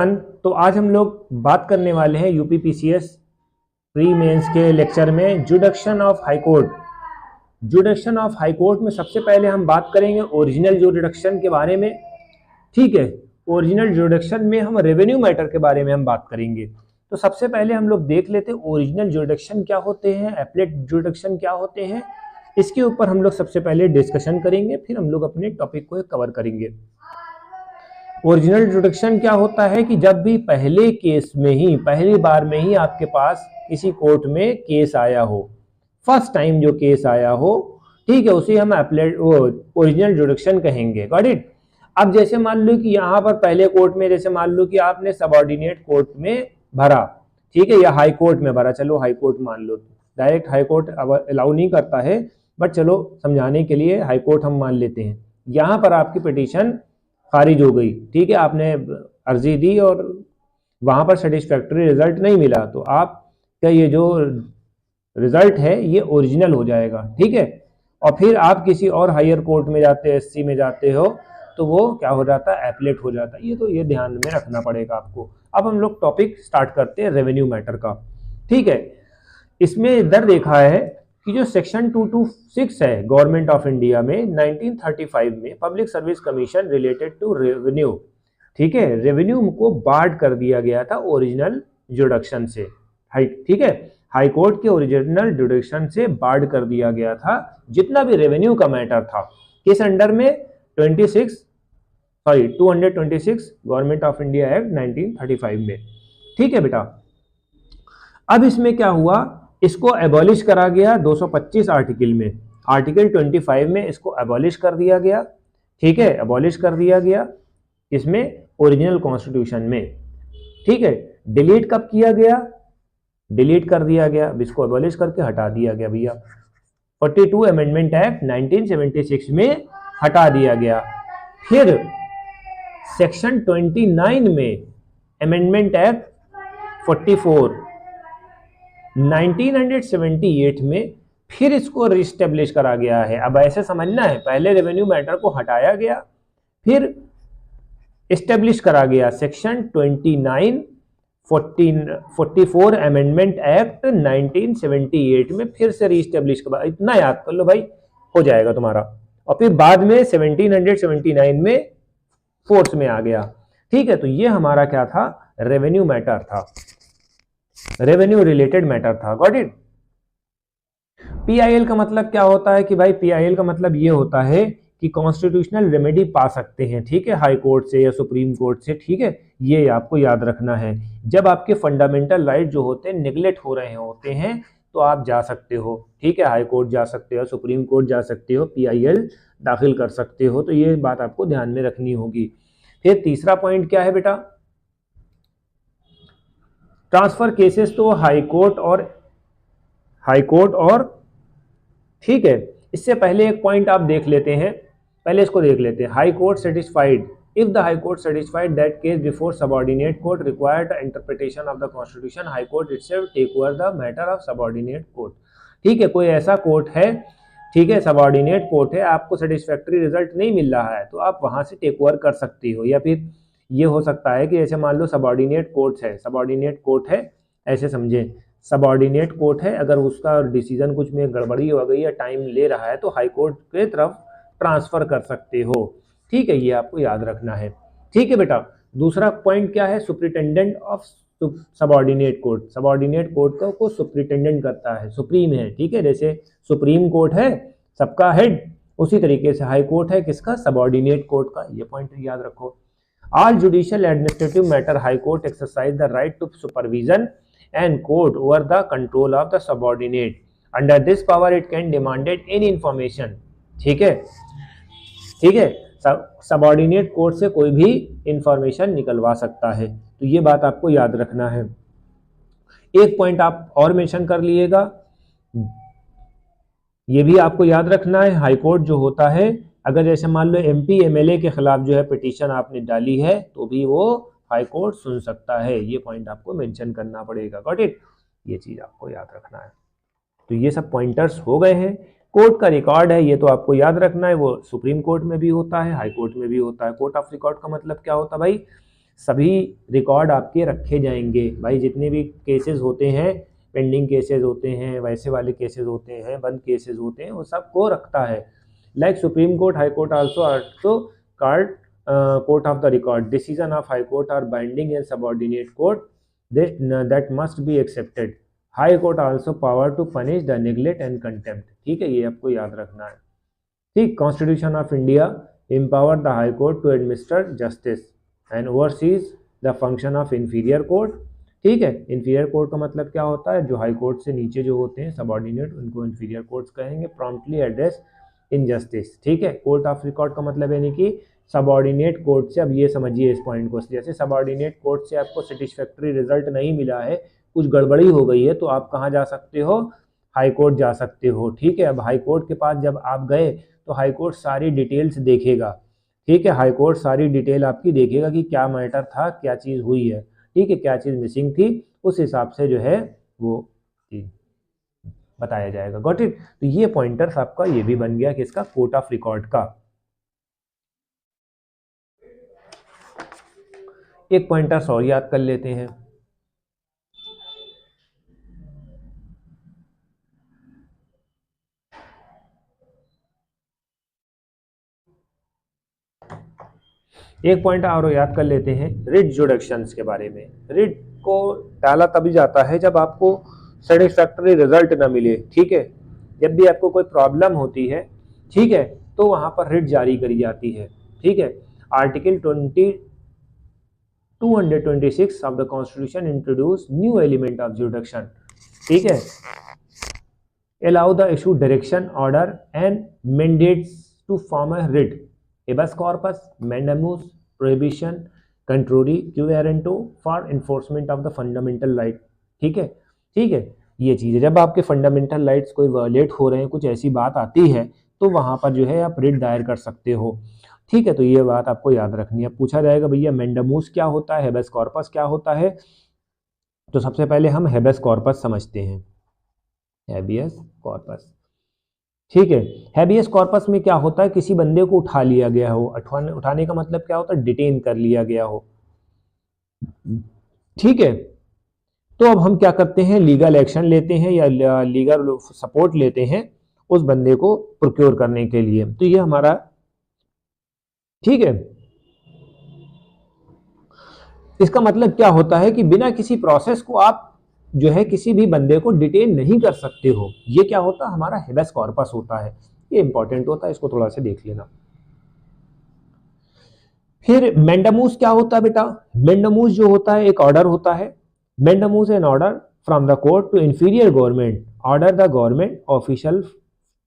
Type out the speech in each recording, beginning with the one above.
तो आज हम लोग बात करने वाले हैं यूपीपीसीएस प्री मेंस के लेक्चर में जुडिक्शन of high court. जुडिक्शन of high court में सबसे पहले हम बात करेंगे ओरिजिनल जुडिक्शन के बारे में। ठीक है, ओरिजिनल जुडिक्शन में हम रेवेन्यू मैटर के बारे में हम बात करेंगे। तो सबसे पहले हम लोग देख लेते हैं ओरिजिनल जुडिक्शन क्या होते हैं, एपलेट जुडिक्शन क्या होते हैं। इसके ऊपर हम लोग सबसे पहले डिस्कशन करेंगे, फिर हम लोग अपने टॉपिक को कवर करेंगे। ओरिजिनल जुडिक्शन क्या होता है कि जब भी पहले केस में ही, पहली बार में ही आपके पास किसी कोर्ट में केस आया हो, फर्स्ट टाइम जो केस आया हो, ठीक है, उसे हम ओरिजिनल जुडिक्शन कहेंगे। Got it. अब जैसे मान लो कि यहाँ पर पहले कोर्ट में, जैसे मान लो कि आपने सबऑर्डिनेट कोर्ट में भरा, ठीक है, या हाई कोर्ट में भरा, चलो हाई कोर्ट मान लो, डायरेक्ट हाई कोर्ट अलाउ नहीं करता है, बट चलो समझाने के लिए हाई कोर्ट हम मान लेते हैं। यहाँ पर आपकी पिटीशन खारिज हो गई, ठीक है, आपने अर्जी दी और वहां पर सेटिस्फैक्टरी रिजल्ट नहीं मिला, तो आपका ये जो रिजल्ट है ये ओरिजिनल हो जाएगा। ठीक है, और फिर आप किसी और हायर कोर्ट में जाते, एससी में जाते हो, तो वो क्या हो जाता है, एपलेट हो जाता है। ये ध्यान में रखना पड़ेगा आपको। अब हम लोग टॉपिक स्टार्ट करते हैं रेवेन्यू मैटर का। ठीक है, इसमें इधर देखा है कि जो सेक्शन 226 है गवर्नमेंट ऑफ इंडिया में 1935 में public service commission related to revenue, ठीक है, रेवेन्यू को बार्ड कर दिया गया था ओरिजिनल जुडिक्शन से। ठीक है, हाई कोर्ट के ओरिजिनल जुडिक्शन से बार्ड कर दिया गया था जितना भी रेवेन्यू का मैटर था। किस अंडर में? 226 गवर्नमेंट ऑफ इंडिया एक्ट 1935 में। ठीक है बेटा, अब इसमें क्या हुआ, इसको एबॉलिश करा गया 225 आर्टिकल में, आर्टिकल 25 में इसको एबॉलिश कर दिया गया। ठीक है, एबॉलिश कर दिया गया इसमें ओरिजिनल कॉन्स्टिट्यूशन में। ठीक है, डिलीट कब किया गया? डिलीट कर दिया गया, इसको एबॉलिश करके हटा दिया गया भैया। 42 अमेंडमेंट एक्ट 1976 में हटा दिया गया। फिर सेक्शन 29 में अमेंडमेंट एक्ट 44 1978 में फिर इसको रिस्टेब्लिश करा गया है। अब ऐसे समझना है, पहले रेवेन्यू मैटर को हटाया गया, फिर एस्टेब्लिश करा गया सेक्शन 44 अमेंडमेंट एक्ट 1978 में, फिर से रिस्टेब्लिश करा। इतना याद कर लो भाई, हो जाएगा तुम्हारा। और फिर बाद में 1779 में फोर्स में आ गया। ठीक है, तो ये हमारा क्या था, रेवेन्यू मैटर था, रेवेन्यू रिलेटेड मैटर था। Got it. पीआईएल का मतलब क्या होता है कि भाई, पीआईएल का मतलब ये होता है कि कॉन्स्टिट्यूशनल रेमेडी पा सकते हैं, ठीक है, हाई कोर्ट से या सुप्रीम कोर्ट से। ठीक है, ये आपको याद रखना है। जब आपके फंडामेंटल राइट जो होते हैं निगलेक्ट हो रहे होते हैं, तो आप जा सकते हो, ठीक है, हाई कोर्ट जा सकते हो, सुप्रीम कोर्ट जा सकते हो, पीआईएल दाखिल कर सकते हो। तो ये बात आपको ध्यान में रखनी होगी। फिर तीसरा पॉइंट क्या है बेटा, ट्रांसफर केसेस तो हाई कोर्ट और ठीक है, इससे पहले एक पॉइंट आप देख लेते हैं, पहले इसको देख लेते हैं। High court satisfied, if the high court satisfied that case before subordinate court required interpretation of the constitution, high court itself take over the matter of subordinate court. ठीक है, कोई ऐसा कोर्ट है, ठीक है, सबऑर्डिनेट कोर्ट है, आपको satisfactory result नहीं मिल रहा है, तो आप वहां से टेक ओवर कर सकती हो। या फिर ये हो सकता है कि जैसे मान लो सबऑर्डिनेट कोर्ट है, सबऑर्डिनेट कोर्ट है, ऐसे समझे, सबऑर्डिनेट कोर्ट है, अगर उसका डिसीजन कुछ में गड़बड़ी हो गई या टाइम ले रहा है, तो हाई कोर्ट के तरफ ट्रांसफर कर सकते हो। ठीक है, ये आपको याद रखना है। ठीक है बेटा, दूसरा पॉइंट क्या है, superintendent of subordinate court. Subordinate court को सुप्रिटेंडेंट करता है, सुप्रीम है, ठीक है, जैसे सुप्रीम कोर्ट है सबका हेड, उसी तरीके से हाई कोर्ट है किसका, सबऑर्डिनेट कोर्ट का। ये पॉइंट याद रखो। All judicial administrative matter high court exercise the right to supervision and court over the control of the subordinate. Under this power it can demanded any information. ठीक है, ठीक है, सबऑर्डिनेट कोर्ट से कोई भी इंफॉर्मेशन निकलवा सकता है। तो ये बात आपको याद रखना है। एक पॉइंट आप और मेंशन कर लीजिएगा, ये भी आपको याद रखना है, हाई कोर्ट जो होता है, अगर जैसे मान लो एमपी एमएलए के खिलाफ जो है पिटीशन आपने डाली है, तो भी वो हाई कोर्ट सुन सकता है। ये पॉइंट आपको मेंशन करना पड़ेगा। गॉट इट, ये चीज आपको याद रखना है। तो ये सब पॉइंटर्स हो गए हैं। कोर्ट का रिकॉर्ड है, ये तो आपको याद रखना है, वो सुप्रीम कोर्ट में भी होता है, हाई कोर्ट में भी होता है। कोर्ट ऑफ रिकॉर्ड का मतलब क्या होता है भाई, सभी रिकॉर्ड आपके रखे जाएंगे। भाई जितने भी केसेस होते हैं, पेंडिंग केसेस होते हैं, वैसे वाले केसेस होते हैं, बंद केसेस होते हैं, वो सबको रखता है। Like supreme court, high court also card court of the record, decision of high court are binding and subordinate court that must be accepted. High court also power to punish the neglect and contempt. ठीक है, ये आपको याद रखना है। ठीक, constitution of India empower the high court to administer justice and oversees the function of inferior court. ठीक है, inferior court का मतलब क्या होता है, जो हाई कोर्ट से नीचे जो होते हैं सबऑर्डिनेट, उनको inferior courts कहेंगे। promptly address injustice। ठीक है, कोर्ट ऑफ रिकॉर्ड का मतलब यानी कि सबऑर्डिनेट कोर्ट से, अब ये समझिए इस पॉइंट को, जैसे सबऑर्डिनेट कोर्ट से आपको सेटिस्फैक्ट्री रिजल्ट नहीं मिला है, कुछ गड़बड़ी हो गई है, तो आप कहाँ जा सकते हो, हाई कोर्ट जा सकते हो। ठीक है, अब हाई कोर्ट के पास जब आप गए तो हाई कोर्ट सारी डिटेल्स देखेगा। ठीक है, हाई कोर्ट सारी डिटेल आपकी देखेगा कि क्या मैटर था, क्या चीज़ हुई है। ठीक है, क्या चीज़ मिसिंग थी, उस हिसाब से जो है वो बताया जाएगा। Got it. तो ये पॉइंटर्स आपका ये भी बन गया किसका, कोर्ट ऑफ रिकॉर्ड का। एक पॉइंटर्स और याद कर लेते हैं। एक पॉइंट और याद कर लेते हैं रिट जुडिक्शंस के बारे में। रिट को डाला तभी जाता है जब आपको सेटिस्फैक्टरी रिजल्ट ना मिले। ठीक है, जब भी आपको कोई प्रॉब्लम होती है, ठीक है, तो वहां पर रिट जारी करी जाती है। ठीक है, article 226 of the constitution introduce new element of जुडिक्शन। ठीक है, allow the issue direction order and mandates to form a writ, habeas corpus, mandamus, prohibition, contrary, quo warranto for enforcement of the fundamental right। ठीक है, ठीक है, ये चीज़ है, जब आपके फंडामेंटल राइट्स कोई वायलेट हो रहे हैं, कुछ ऐसी बात आती है, तो वहाँ पर जो है आप रिट दायर कर सकते हो। ठीक है, तो ये बात आपको याद रखनी है। पूछा जाएगा भैया मैंडामूस क्या होता है, हेबेस कॉर्पस क्या होता है, तो सबसे पहले हम हेबेस कॉर्पस समझते हैं। हैबियस कॉर्पस, ठीक है, हैबियस कॉर्पस में क्या होता है, किसी बंदे को उठा लिया गया हो, उठाने का मतलब क्या होता है, डिटेन कर लिया गया हो। ठीक है, तो अब हम क्या करते हैं, लीगल एक्शन लेते हैं या लीगल सपोर्ट लेते हैं उस बंदे को प्रोक्योर करने के लिए। तो ये हमारा, ठीक है, इसका मतलब क्या होता है कि बिना किसी प्रोसेस को आप जो है किसी भी बंदे को डिटेन नहीं कर सकते हो। ये क्या होता है, हमारा हेबेस कॉर्पस होता है। ये इंपॉर्टेंट होता है, इसको थोड़ा सा देख लेना। फिर मैंडामूस क्या होता है बेटा, मैंडामूस जो होता है एक ऑर्डर होता है। Mandamus an order from the court to inferior government order the government official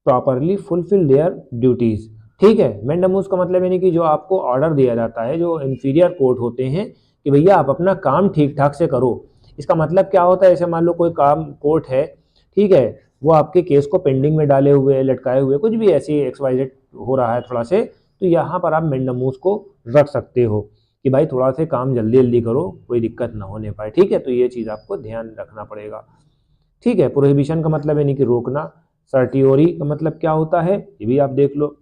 properly fulfil their duties. ठीक है, मैंडामूस का मतलब यानी कि जो आपको ऑर्डर दिया जाता है, जो इंफीरियर कोर्ट होते हैं कि भैया आप अपना काम ठीक ठाक से करो। इसका मतलब क्या होता है, ऐसे मान लो कोई काम कोर्ट है, ठीक है, वो आपके केस को पेंडिंग में डाले हुए, लटकाए हुए, कुछ भी ऐसी XYZ हो रहा है थोड़ा से, तो यहाँ पर आप मैंडामूस को रख सकते हो कि भाई थोड़ा से काम जल्दी जल्दी करो, कोई दिक्कत ना होने पाए। ठीक है, तो ये चीज़ आपको ध्यान रखना पड़ेगा। ठीक है, प्रोहिबिशन का मतलब यानी कि रोकना। सर्टियोरी का मतलब क्या होता है, ये भी आप देख लो।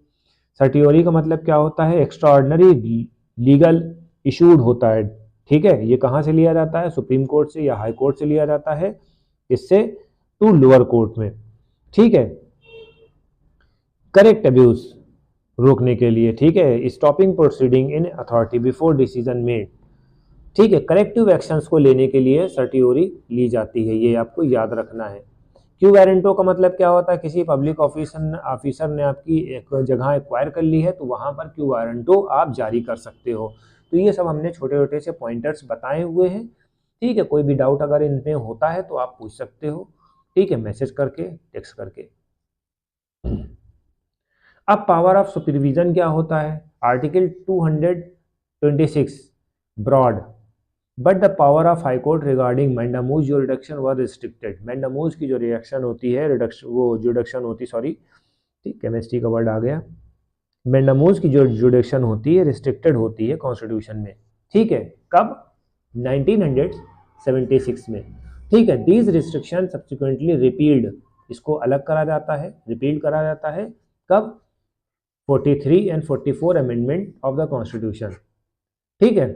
सर्टियोरी का मतलब क्या होता है, एक्स्ट्राऑर्डिनरी लीगल इशूड होता है। ठीक है, ये कहाँ से लिया जाता है, सुप्रीम कोर्ट से या हाई कोर्ट से लिया जाता है, इससे टू लोअर कोर्ट में। ठीक है, करेक्ट अब्यूज रोकने के लिए। ठीक है, stopping proceeding in authority before decision made. ठीक है, करेक्टिव एक्शंस को लेने के लिए सर्टियोरी ली जाती है, ये आपको याद रखना है। क्यू वारंटो का मतलब क्या होता है, किसी पब्लिक ऑफिसर ने आपकी एक जगह एक्वायर कर ली है, तो वहां पर क्यू वारंटो आप जारी कर सकते हो। तो ये सब हमने छोटे छोटे से पॉइंटर्स बताए हुए हैं। ठीक है, कोई भी डाउट अगर इनमें होता है तो आप पूछ सकते हो। ठीक है, मैसेज करके, टेक्स्ट करके। अब पावर ऑफ सुपरविजन क्या होता है, article 226 broad but the power of high court regarding mandamus जो रिडक्शन व रिस्ट्रिक्टेड। मैंडामूस की जो रिडक्शन होती है, रिडक्शन वो जुडिक्शन होती, सॉरी, ठीक, केमिस्ट्री का वर्ड आ गया। मैंडामूस की जो जुडिक्शन होती है रिस्ट्रिक्टेड होती है कॉन्स्टिट्यूशन में। ठीक है, कब, 1976 में। ठीक है, दीज रिस्ट्रिक्शन सब्सिक्वेंटली रिपील्ड, इसको अलग करा जाता है, रिपील करा जाता है कब, 43 and 44 amendment of the constitution. ठीक है,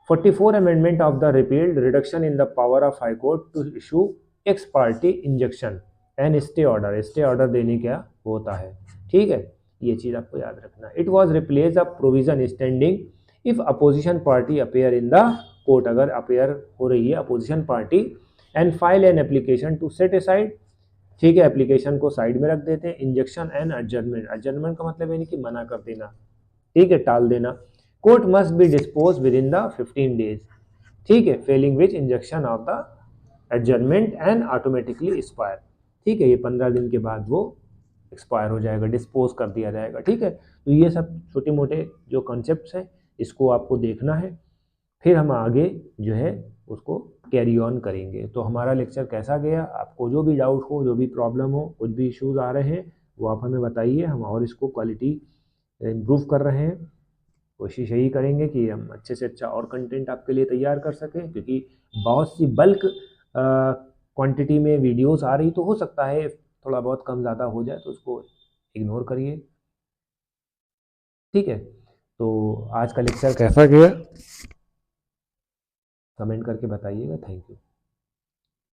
44 amendment of the repealed reduction in the power of high court to issue ex parte injunction and stay order. Stay order देने क्या होता है, ठीक है, ये चीज़ आपको याद रखना। It was replace a provision standing if opposition party appear in the court, अगर अपेयर हो रही है opposition party, and file an application to set aside, ठीक है, एप्लीकेशन को साइड में रख देते हैं। इंजेक्शन एंड एडजर्नमेंट, एडजर्नमेंट का मतलब यानी कि मना कर देना, ठीक है, टाल देना। Court must be dispose with in the 15 days, ठीक है, Fehling which injection of the adjournment and automatically expire, ठीक है, ये 15 दिन के बाद वो एक्सपायर हो जाएगा, डिस्पोज कर दिया जाएगा, ठीक है। तो ये सब छोटे मोटे जो कॉन्सेप्ट्स हैं इसको आपको देखना है, फिर हम आगे जो है उसको कैरी ऑन करेंगे। तो हमारा लेक्चर कैसा गया, आपको जो भी डाउट हो, जो भी प्रॉब्लम हो, कुछ भी इश्यूज आ रहे हैं वो आप हमें बताइए, हम और इसको क्वालिटी इम्प्रूव कर रहे हैं। कोशिश यही करेंगे कि हम अच्छे से अच्छा और कंटेंट आपके लिए तैयार कर सकें, क्योंकि बहुत सी बल्क क्वांटिटी में वीडियोस आ रही, तो हो सकता है थोड़ा बहुत कम ज़्यादा हो जाए, तो उसको इग्नोर करिए, ठीक है। तो आज का लेक्चर कैसा गया कमेंट करके बताइएगा। Thank you.